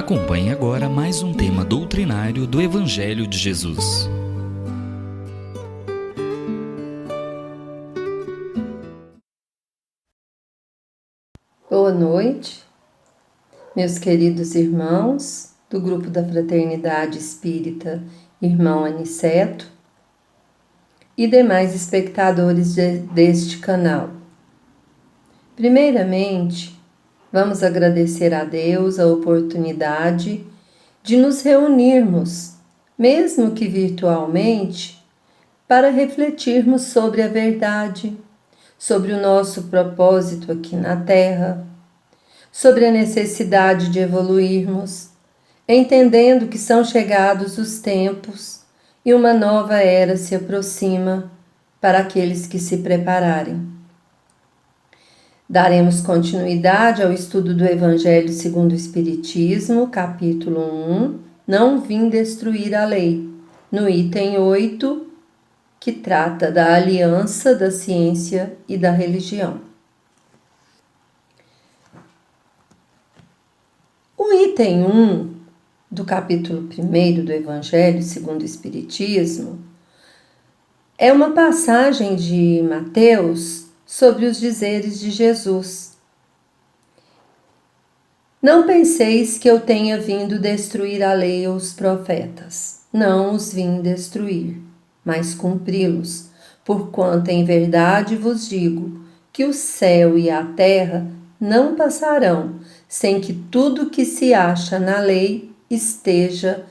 Acompanhe agora mais um tema doutrinário do Evangelho de Jesus. Boa noite, meus queridos irmãos do grupo da Fraternidade Espírita Irmão Aniceto e demais espectadores deste canal. Primeiramente, vamos agradecer a Deus a oportunidade de nos reunirmos, mesmo que virtualmente, para refletirmos sobre a verdade, sobre o nosso propósito aqui na Terra, sobre a necessidade de evoluirmos, entendendo que são chegados os tempos e uma nova era se aproxima para aqueles que se prepararem. Daremos continuidade ao estudo do Evangelho segundo o Espiritismo, capítulo 1, Não vim destruir a lei, no item 8, que trata da aliança da ciência e da religião. O item 1 do capítulo 1 do Evangelho segundo o Espiritismo é uma passagem de Mateus sobre os dizeres de Jesus. Não penseis que eu tenha vindo destruir a lei ou os profetas. Não os vim destruir, mas cumpri-los, porquanto em verdade vos digo que o céu e a terra não passarão sem que tudo que se acha na lei esteja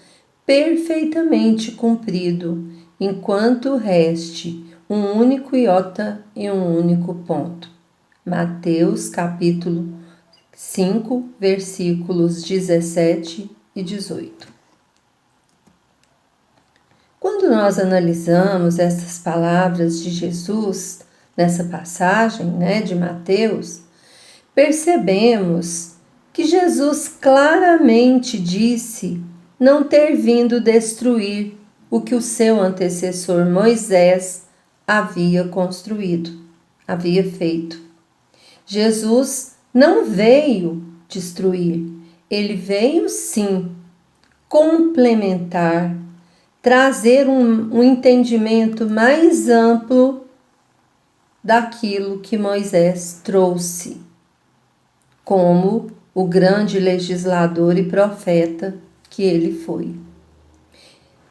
perfeitamente cumprido, enquanto reste um único iota e um único ponto. Mateus capítulo 5, versículos 17 e 18. Quando nós analisamos essas palavras de Jesus, nessa passagem, de Mateus, percebemos que Jesus claramente disse não ter vindo destruir o que o seu antecessor Moisés havia construído, havia feito. Jesus não veio destruir, ele veio sim complementar, trazer um entendimento mais amplo daquilo que Moisés trouxe, como o grande legislador e profeta que ele foi.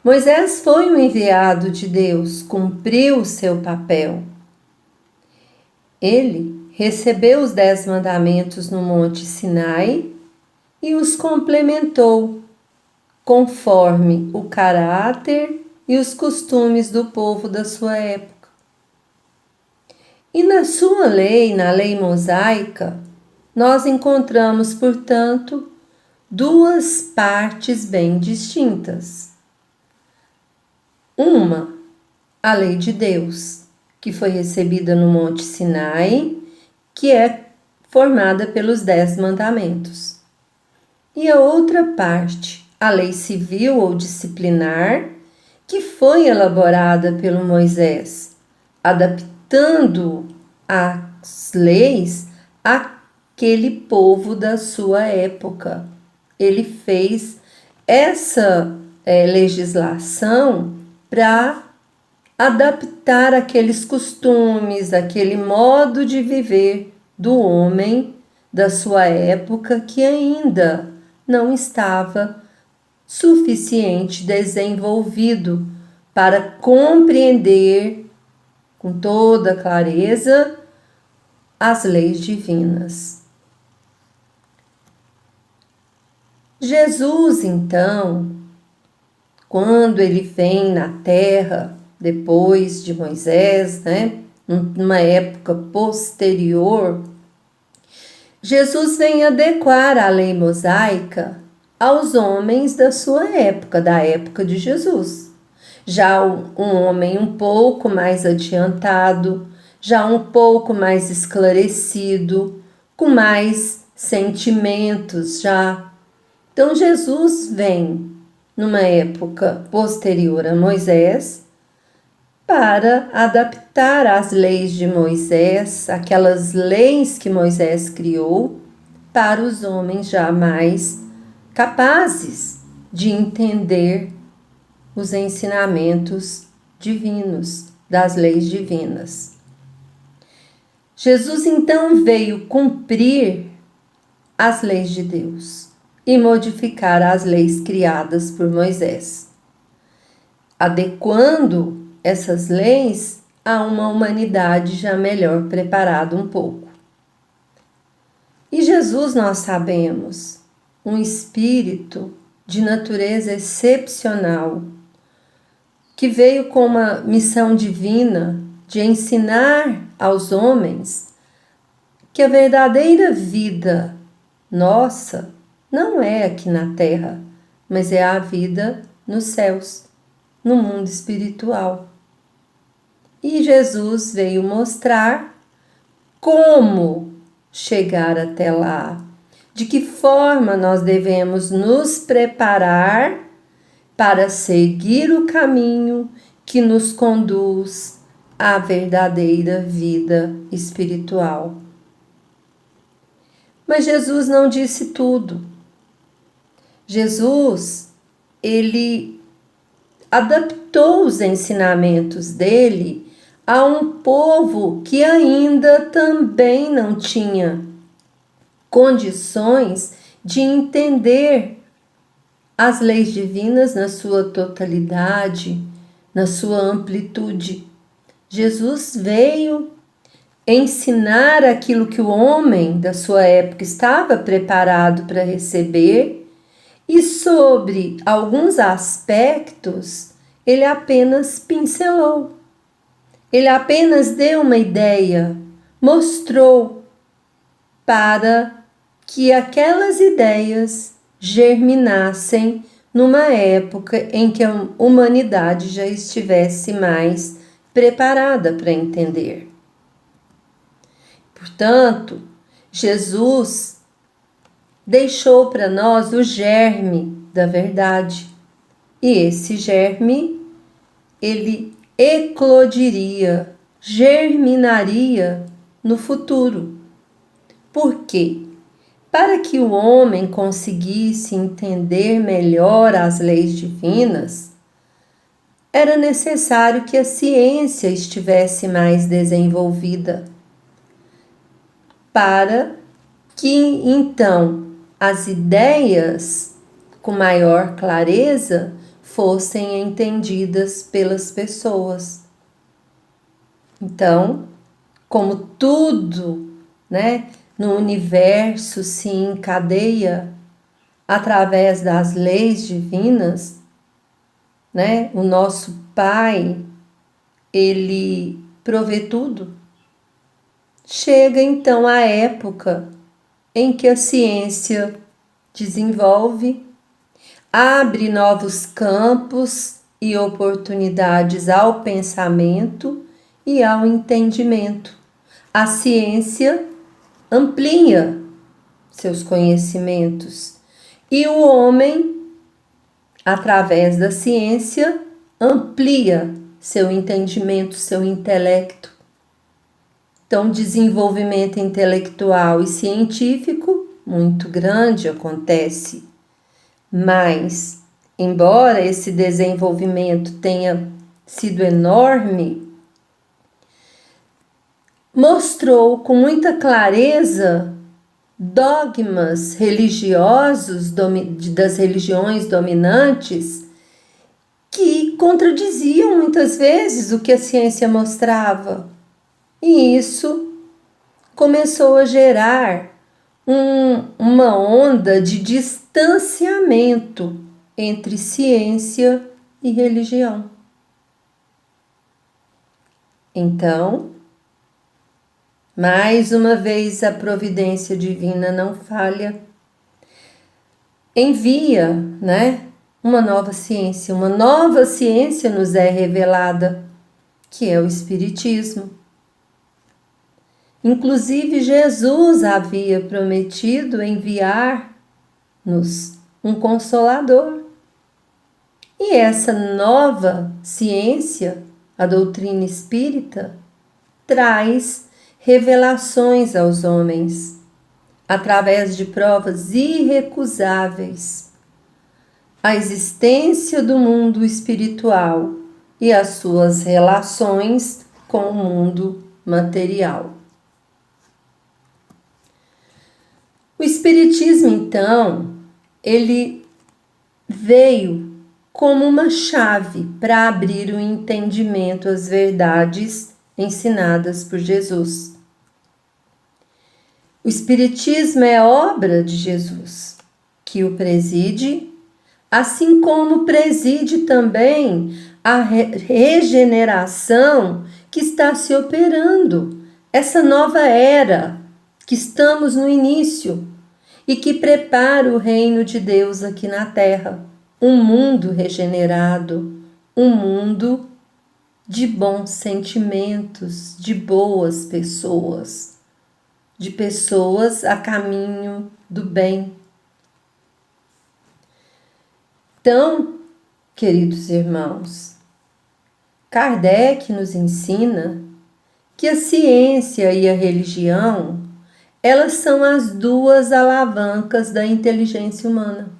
Moisés foi um enviado de Deus, cumpriu o seu papel. Ele recebeu os 10 mandamentos no Monte Sinai e os complementou conforme o caráter e os costumes do povo da sua época. E na sua lei, na lei mosaica, nós encontramos, portanto, duas partes bem distintas. Uma, a lei de Deus, que foi recebida no Monte Sinai, que é formada pelos 10 mandamentos. E a outra parte, a lei civil ou disciplinar, que foi elaborada pelo Moisés, adaptando as leis àquele povo da sua época. Ele fez essa legislação para adaptar aqueles costumes, aquele modo de viver do homem da sua época que ainda não estava suficiente desenvolvido para compreender com toda clareza as leis divinas. Jesus, então, quando ele vem na Terra, depois de Moisés, numa época posterior, Jesus vem adequar a lei mosaica aos homens da sua época, da época de Jesus. Já um homem um pouco mais adiantado, já um pouco mais esclarecido, com mais sentimentos já. Então Jesus vem numa época posterior a Moisés para adaptar as leis de Moisés, aquelas leis que Moisés criou, para os homens já mais capazes de entender os ensinamentos divinos, das leis divinas. Jesus então veio cumprir as leis de Deus e modificar as leis criadas por Moisés, adequando essas leis a uma humanidade já melhor preparada um pouco. E Jesus, nós sabemos, um espírito de natureza excepcional, que veio com uma missão divina de ensinar aos homens que a verdadeira vida nossa não é aqui na terra, mas é a vida nos céus, no mundo espiritual. E Jesus veio mostrar como chegar até lá, de que forma nós devemos nos preparar para seguir o caminho que nos conduz à verdadeira vida espiritual. Mas Jesus não disse tudo. Jesus, ele adaptou os ensinamentos dele a um povo que ainda também não tinha condições de entender as leis divinas na sua totalidade, na sua amplitude. Jesus veio ensinar aquilo que o homem da sua época estava preparado para receber, e sobre alguns aspectos ele apenas pincelou. Ele apenas deu uma ideia, mostrou para que aquelas ideias germinassem numa época em que a humanidade já estivesse mais preparada para entender. Portanto, Jesus deixou para nós o germe da verdade. E esse germe, ele eclodiria, germinaria no futuro. Por quê? Para que o homem conseguisse entender melhor as leis divinas, era necessário que a ciência estivesse mais desenvolvida, para que então as ideias com maior clareza fossem entendidas pelas pessoas. Então, como tudo, no universo se encadeia através das leis divinas, o nosso Pai, ele provê tudo. Chega então a época em que a ciência desenvolve, abre novos campos e oportunidades ao pensamento e ao entendimento. A ciência amplia seus conhecimentos e o homem, através da ciência, amplia seu entendimento, seu intelecto. Então, desenvolvimento intelectual e científico muito grande acontece, mas, embora esse desenvolvimento tenha sido enorme, mostrou com muita clareza dogmas religiosos das religiões dominantes que contradiziam muitas vezes o que a ciência mostrava. E isso começou a gerar uma onda de distanciamento entre ciência e religião. Então, mais uma vez a providência divina não falha. Envia, uma nova ciência nos é revelada, que é o Espiritismo. Inclusive, Jesus havia prometido enviar-nos um Consolador. E essa nova ciência, a doutrina espírita, traz revelações aos homens, através de provas irrecusáveis a existência do mundo espiritual e as suas relações com o mundo material. O Espiritismo, então, ele veio como uma chave para abrir o entendimento às verdades ensinadas por Jesus. O Espiritismo é obra de Jesus, que o preside, assim como preside também a regeneração que está se operando, essa nova era que estamos no início e que prepara o reino de Deus aqui na Terra, um mundo regenerado, um mundo de bons sentimentos, de boas pessoas, de pessoas a caminho do bem. Então, queridos irmãos, Kardec nos ensina que a ciência e a religião, elas são as duas alavancas da inteligência humana.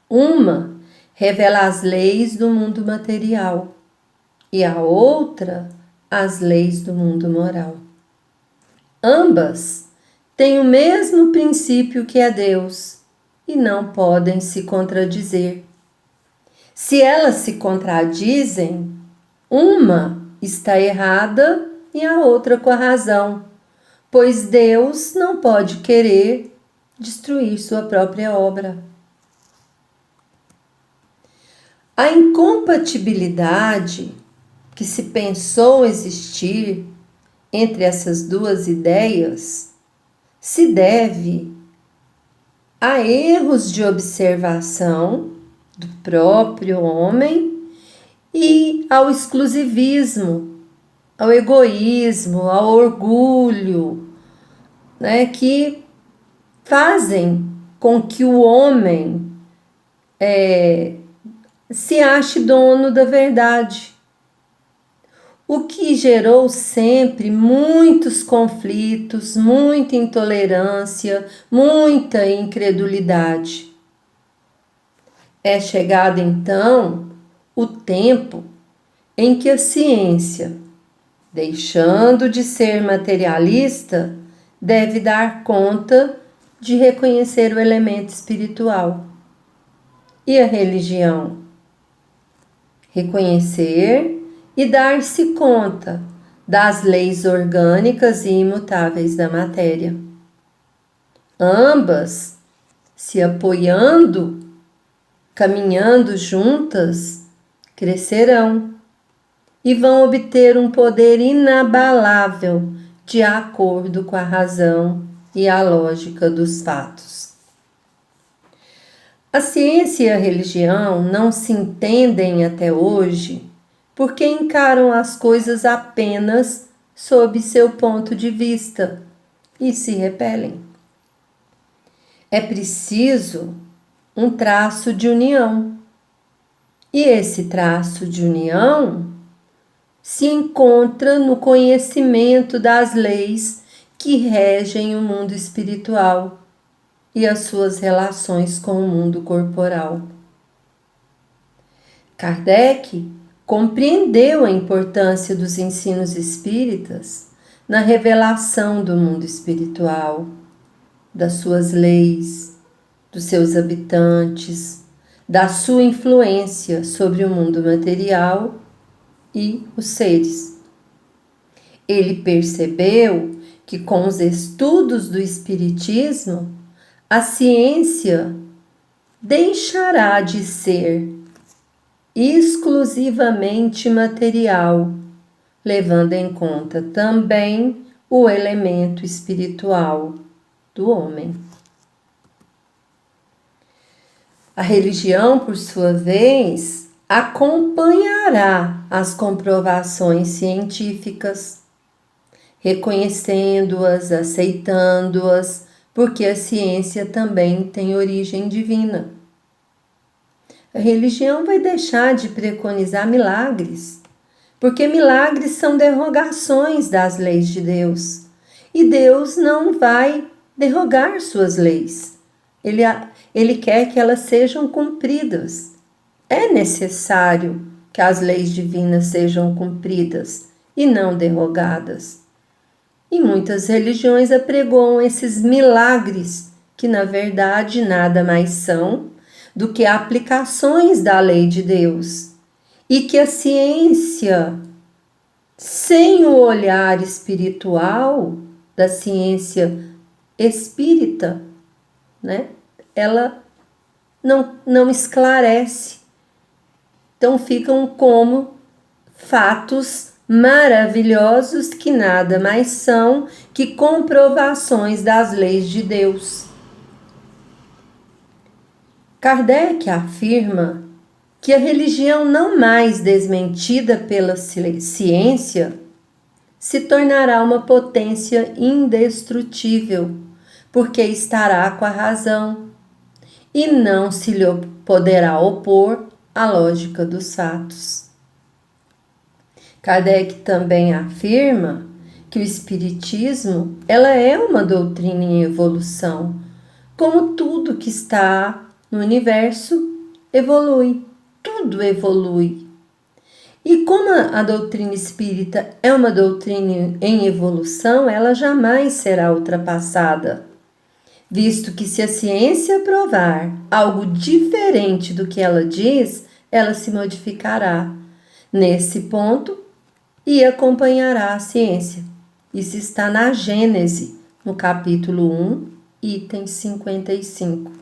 Uma revela as leis do mundo material e a outra as leis do mundo moral. Ambas têm o mesmo princípio que é Deus e não podem se contradizer. Se elas se contradizem, uma está errada e a outra com a razão, pois Deus não pode querer destruir sua própria obra. A incompatibilidade que se pensou existir entre essas duas ideias se deve a erros de observação do próprio homem e ao exclusivismo, ao egoísmo, ao orgulho, que fazem com que o homem se ache dono da verdade, o que gerou sempre muitos conflitos, muita intolerância, muita incredulidade. É chegado então o tempo em que a ciência, deixando de ser materialista, deve dar conta de reconhecer o elemento espiritual. E a religião? Reconhecer e dar-se conta das leis orgânicas e imutáveis da matéria. Ambas se apoiando, caminhando juntas, crescerão e vão obter um poder inabalável de acordo com a razão e a lógica dos fatos. A ciência e a religião não se entendem até hoje porque encaram as coisas apenas sob seu ponto de vista e se repelem. É preciso um traço de união. E esse traço de união se encontra no conhecimento das leis que regem o mundo espiritual e as suas relações com o mundo corporal. Kardec compreendeu a importância dos ensinos espíritas na revelação do mundo espiritual, das suas leis, dos seus habitantes, da sua influência sobre o mundo material e os seres. Ele percebeu que com os estudos do Espiritismo, a ciência deixará de ser exclusivamente material, levando em conta também o elemento espiritual do homem. A religião, por sua vez, acompanhará as comprovações científicas, reconhecendo-as, aceitando-as, porque a ciência também tem origem divina. A religião vai deixar de preconizar milagres, porque milagres são derrogações das leis de Deus, e Deus não vai derrogar suas leis. Ele quer que elas sejam cumpridas. É necessário que as leis divinas sejam cumpridas e não derrogadas. E muitas religiões apregoam esses milagres, que na verdade nada mais são do que aplicações da lei de Deus. E que a ciência, sem o olhar espiritual da ciência espírita, ela não esclarece. Então ficam como fatos maravilhosos que nada mais são que comprovações das leis de Deus. Kardec afirma que a religião não mais desmentida pela ciência se tornará uma potência indestrutível, porque estará com a razão e não se lhe poderá opor à lógica dos fatos. Kardec também afirma que o Espiritismo ela é uma doutrina em evolução, como tudo que está no universo evolui, tudo evolui. E como a doutrina espírita é uma doutrina em evolução, ela jamais será ultrapassada, visto que se a ciência provar algo diferente do que ela diz, ela se modificará nesse ponto e acompanhará a ciência. Isso está na Gênese, no capítulo 1, item 55.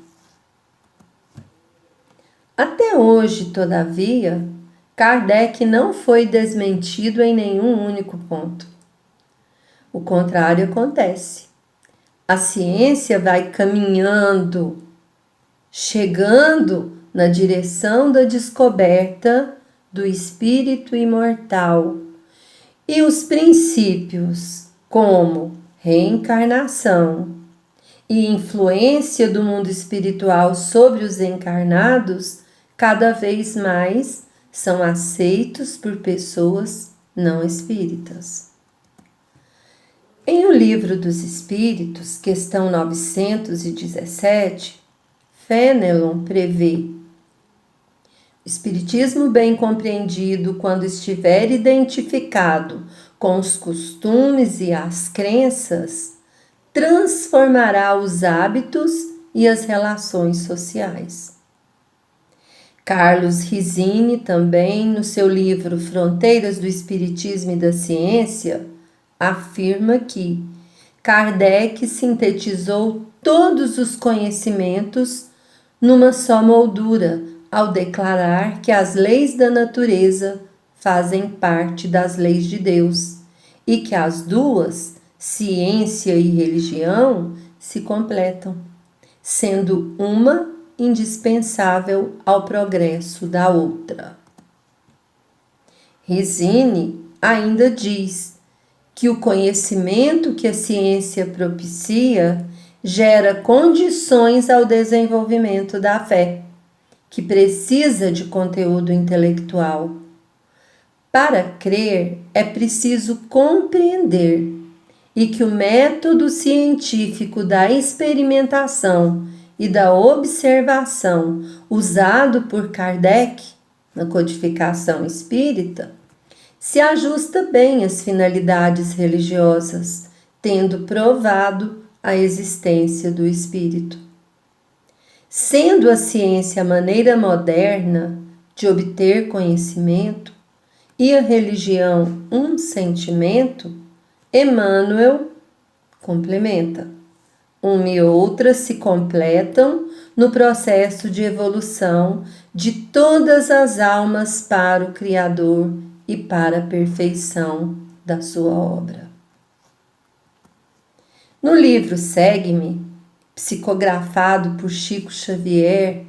Até hoje, todavia, Kardec não foi desmentido em nenhum único ponto. O contrário acontece. A ciência vai caminhando, chegando na direção da descoberta do espírito imortal. E os princípios, como reencarnação e influência do mundo espiritual sobre os encarnados, cada vez mais são aceitos por pessoas não espíritas. Em O Livro dos Espíritos, questão 917, Fénelon prevê: o espiritismo bem compreendido, quando estiver identificado com os costumes e as crenças, transformará os hábitos e as relações sociais. Carlos Rizzini, também, no seu livro Fronteiras do Espiritismo e da Ciência, afirma que Kardec sintetizou todos os conhecimentos numa só moldura, ao declarar que as leis da natureza fazem parte das leis de Deus e que as duas, ciência e religião, se completam, sendo uma indispensável ao progresso da outra. Rizzini ainda diz que o conhecimento que a ciência propicia gera condições ao desenvolvimento da fé, que precisa de conteúdo intelectual. Para crer, é preciso compreender, e que o método científico da experimentação e da observação usado por Kardec na codificação espírita se ajusta bem às finalidades religiosas, tendo provado a existência do espírito. Sendo a ciência a maneira moderna de obter conhecimento e a religião um sentimento, Emmanuel complementa: uma e outra se completam no processo de evolução de todas as almas para o Criador e para a perfeição da sua obra. No livro Segue-me, psicografado por Chico Xavier,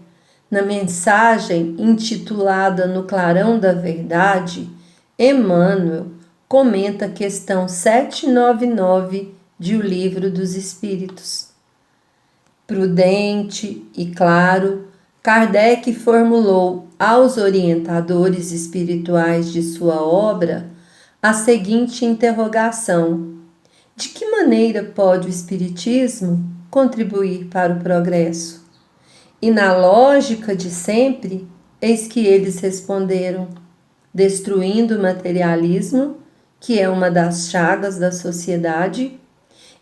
na mensagem intitulada No Clarão da Verdade, Emmanuel comenta a questão 799 de O Livro dos Espíritos. Prudente e claro, Kardec formulou aos orientadores espirituais de sua obra a seguinte interrogação: de que maneira pode o Espiritismo contribuir para o progresso? E na lógica de sempre, eis que eles responderam, destruindo o materialismo, que é uma das chagas da sociedade,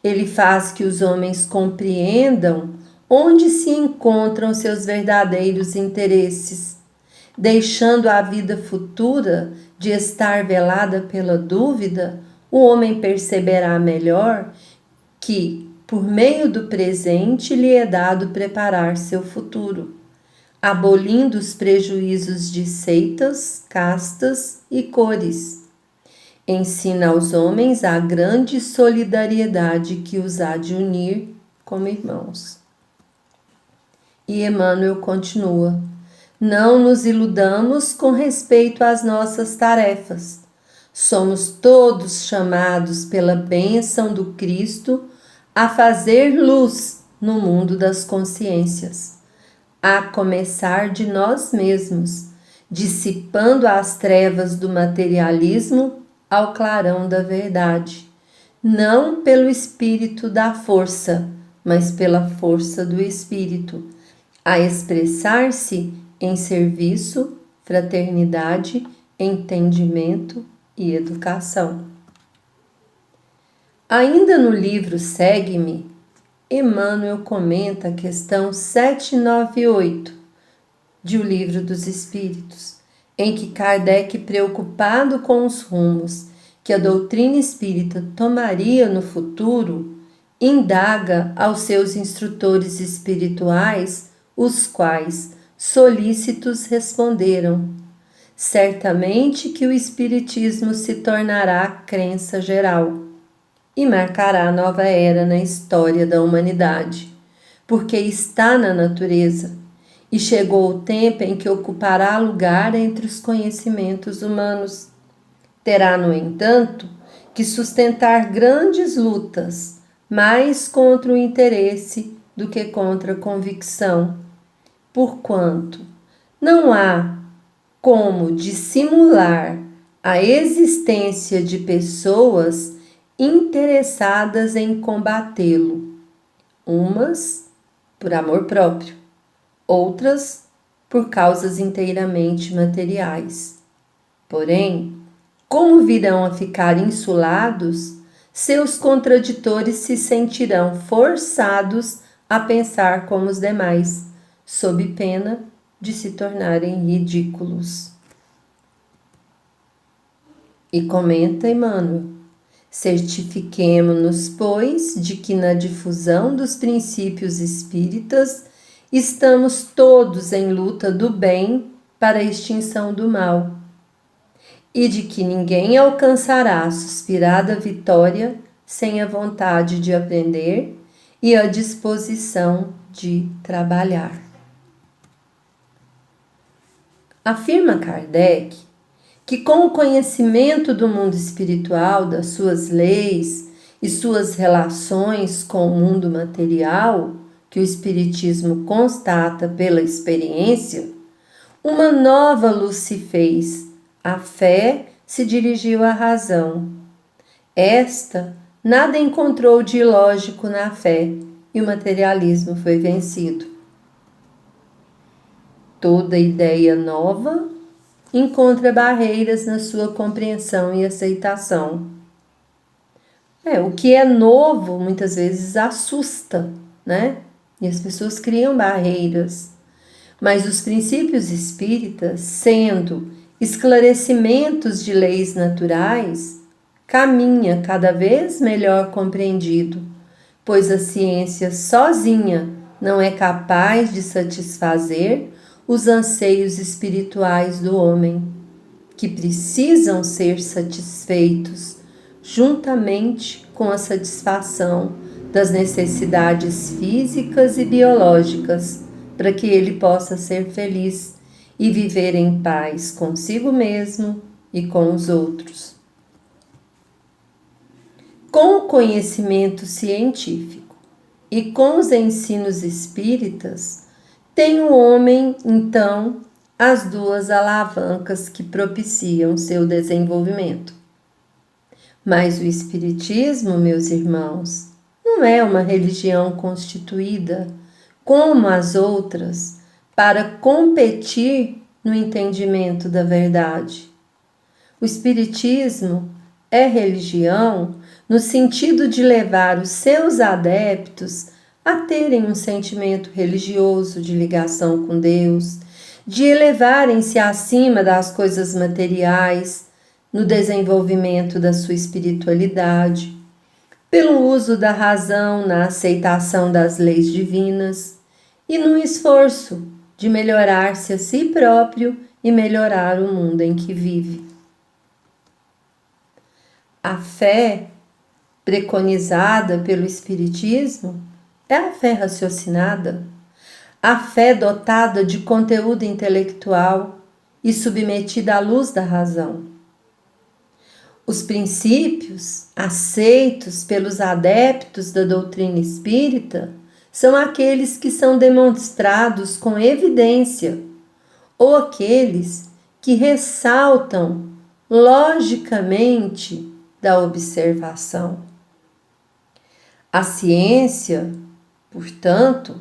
ele faz que os homens compreendam onde se encontram seus verdadeiros interesses, deixando a vida futura de estar velada pela dúvida, o homem perceberá melhor que, por meio do presente, lhe é dado preparar seu futuro, abolindo os prejuízos de seitas, castas e cores. Ensina aos homens a grande solidariedade que os há de unir como irmãos. E Emmanuel continua: não nos iludamos com respeito às nossas tarefas. Somos todos chamados pela bênção do Cristo a fazer luz no mundo das consciências, a começar de nós mesmos, dissipando as trevas do materialismo ao clarão da verdade, não pelo espírito da força, mas pela força do espírito, a expressar-se em serviço, fraternidade, entendimento e educação. Ainda no livro Segue-me, Emmanuel comenta a questão 798 de O Livro dos Espíritos, em que Kardec, preocupado com os rumos que a doutrina espírita tomaria no futuro, indaga aos seus instrutores espirituais, os quais, solícitos, responderam: certamente que o Espiritismo se tornará crença geral e marcará a nova era na história da humanidade, porque está na natureza, e chegou o tempo em que ocupará lugar entre os conhecimentos humanos. Terá, no entanto, que sustentar grandes lutas, mais contra o interesse do que contra a convicção, porquanto não há como dissimular a existência de pessoas interessadas em combatê-lo, umas por amor próprio, outras por causas inteiramente materiais. Porém, como virão a ficar insulados, seus contraditores se sentirão forçados a pensar como os demais, sob pena de se tornarem ridículos. E comenta Emmanuel: certifiquemo-nos, pois, de que na difusão dos princípios espíritas estamos todos em luta do bem para a extinção do mal, e de que ninguém alcançará a suspirada vitória sem a vontade de aprender e a disposição de trabalhar. Afirma Kardec que, com o conhecimento do mundo espiritual, das suas leis e suas relações com o mundo material, que o Espiritismo constata pela experiência, uma nova luz se fez, a fé se dirigiu à razão. Esta nada encontrou de ilógico na fé e o materialismo foi vencido. Toda ideia nova encontra barreiras na sua compreensão e aceitação. O que é novo muitas vezes assusta, né? E as pessoas criam barreiras. Mas os princípios espíritas, sendo esclarecimentos de leis naturais, caminha cada vez melhor compreendido, pois a ciência sozinha não é capaz de satisfazer os anseios espirituais do homem, que precisam ser satisfeitos juntamente com a satisfação das necessidades físicas e biológicas, para que ele possa ser feliz e viver em paz consigo mesmo e com os outros. Com o conhecimento científico e com os ensinos espíritas, tem o homem, então, as duas alavancas que propiciam seu desenvolvimento. Mas o Espiritismo, meus irmãos, não é uma religião constituída como as outras, para competir no entendimento da verdade. O Espiritismo é religião no sentido de levar os seus adeptos a terem um sentimento religioso de ligação com Deus, de elevarem-se acima das coisas materiais no desenvolvimento da sua espiritualidade, pelo uso da razão na aceitação das leis divinas e no esforço de melhorar-se a si próprio e melhorar o mundo em que vive. A fé preconizada pelo Espiritismo é a fé raciocinada, a fé dotada de conteúdo intelectual e submetida à luz da razão. Os princípios aceitos pelos adeptos da doutrina espírita são aqueles que são demonstrados com evidência ou aqueles que ressaltam logicamente da observação. A ciência, portanto,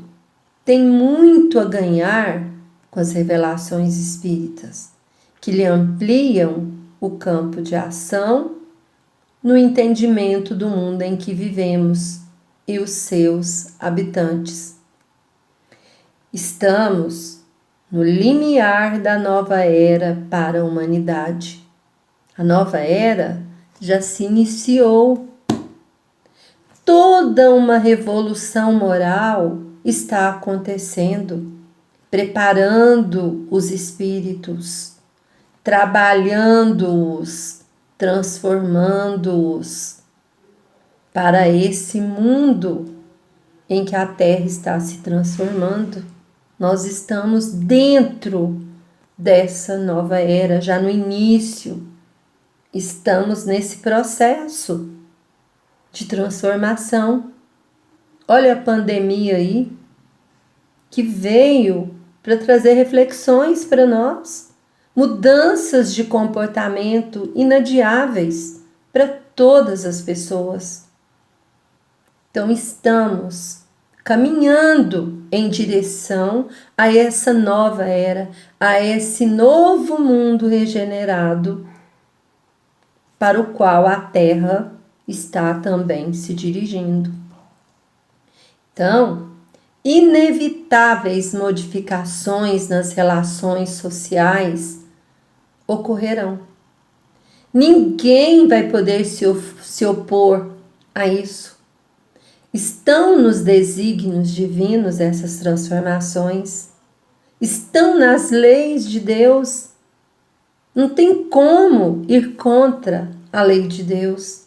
tem muito a ganhar com as revelações espíritas, que lhe ampliam o campo de ação no entendimento do mundo em que vivemos e os seus habitantes. Estamos no limiar da nova era para a humanidade. A nova era já se iniciou. Toda uma revolução moral está acontecendo, preparando os espíritos, trabalhando-os, transformando-os para esse mundo em que a Terra está se transformando. Nós estamos dentro dessa nova era, já no início. Estamos nesse processo de transformação. Olha a pandemia aí, que veio para trazer reflexões para nós, mudanças de comportamento inadiáveis para todas as pessoas. Então, estamos caminhando em direção a essa nova era, a esse novo mundo regenerado, para o qual a Terra está também se dirigindo. Então, inevitáveis modificações nas relações sociais ocorrerão. Ninguém vai poder se opor a isso. Estão nos desígnios divinos essas transformações, estão nas leis de Deus. Não tem como ir contra a lei de Deus.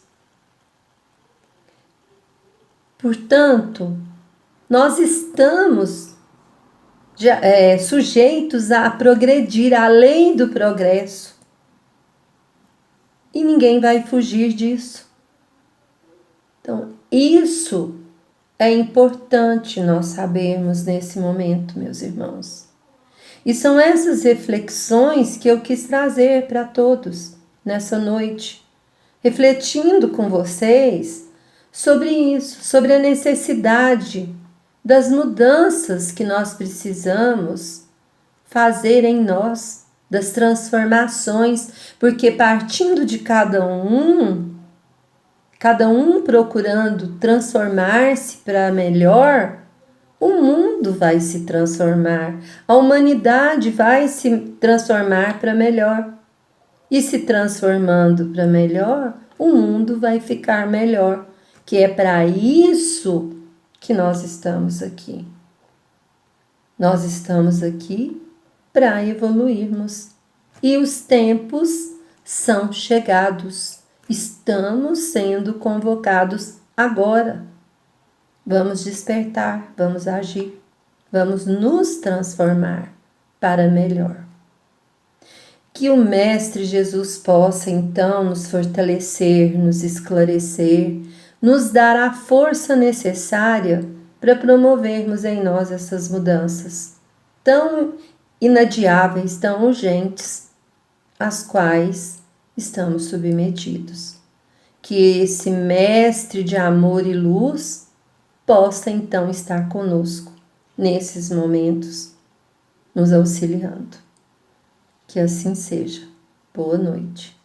Portanto, nós estamos sujeitos a progredir além do progresso. E ninguém vai fugir disso. Então, isso é importante nós sabermos nesse momento, meus irmãos. E são essas reflexões que eu quis trazer para todos nessa noite, refletindo com vocês sobre isso, sobre a necessidade das mudanças que nós precisamos fazer em nós, das transformações, porque partindo de cada um procurando transformar-se para melhor, o mundo vai se transformar, a humanidade vai se transformar para melhor. E se transformando para melhor, o mundo vai ficar melhor, que é para isso que nós estamos aqui. Nós estamos aqui para evoluirmos. E os tempos são chegados. Estamos sendo convocados agora. Vamos despertar, vamos agir, vamos nos transformar para melhor. Que o Mestre Jesus possa então nos fortalecer, nos esclarecer, nos dar a força necessária para promovermos em nós essas mudanças tão inadiáveis, tão urgentes, às quais estamos submetidos. Que esse Mestre de amor e luz possa então estar conosco nesses momentos, nos auxiliando. Que assim seja. Boa noite.